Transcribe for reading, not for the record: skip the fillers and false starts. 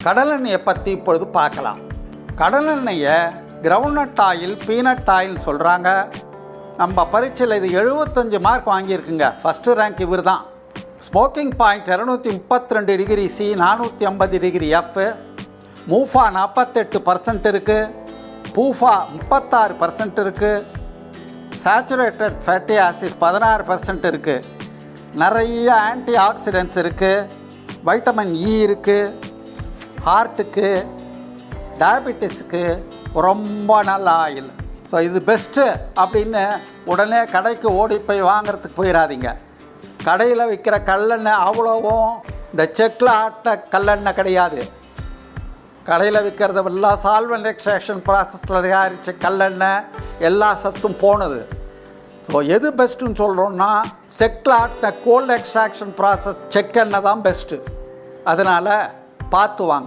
கடலெண்ணெயை பற்றி இப்பொழுது பார்க்கலாம். கடலெண்ணெயை கிரவுண்ட்நட் ஆயில், பீனட் ஆயில் சொல்கிறாங்க. நம்ம பரீட்சையில் இது 75 மார்க் வாங்கியிருக்குங்க. ஃபஸ்ட்டு ரேங்க் இவர் தான். Smoking point 232 degree C, 450 degree F. MUFA 48% இருக்குது. பூஃபா 36% இருக்குது. சேச்சுரேட்டட் ஃபேட்டி ஆசிட் 16% இருக்குது. நிறைய ஆன்டி ஆக்சிடென்ட்ஸ் இருக்குது. வைட்டமின் இ இருக்குது. ஹார்ட்டுக்கு, டயபெட்டிஸுக்கு ரொம்ப நல்ல ஆயில். ஸோ இது பெஸ்ட்டு அப்படின்னு உடனே கடைக்கு ஓடி போய் வாங்கிறதுக்கு போயிடாதீங்க. கடையில் விற்கிற கல்லெண்ணெய் அவ்வளோவும் இந்த செக்கில் ஆட்ட கல்லெண்ணெய் கிடையாது. கடையில் விற்கிறது எல்லாம் சால்வெண்ட் எக்ஸ்ட்ராக்ஷன் ப்ராசஸில் தயாரித்த கல்லெண்ணெய், எல்லா சத்தும் போனது. ஸோ எது பெஸ்ட்டுன்னு சொல்கிறோன்னா செக்கில் ஆட்ட கோல்டு எக்ஸ்ட்ராக்ஷன் ப்ராசஸ் செக்கெண்ணெய் தான் பெஸ்ட்டு. அதனால் பார்த்து வாங்கணும்.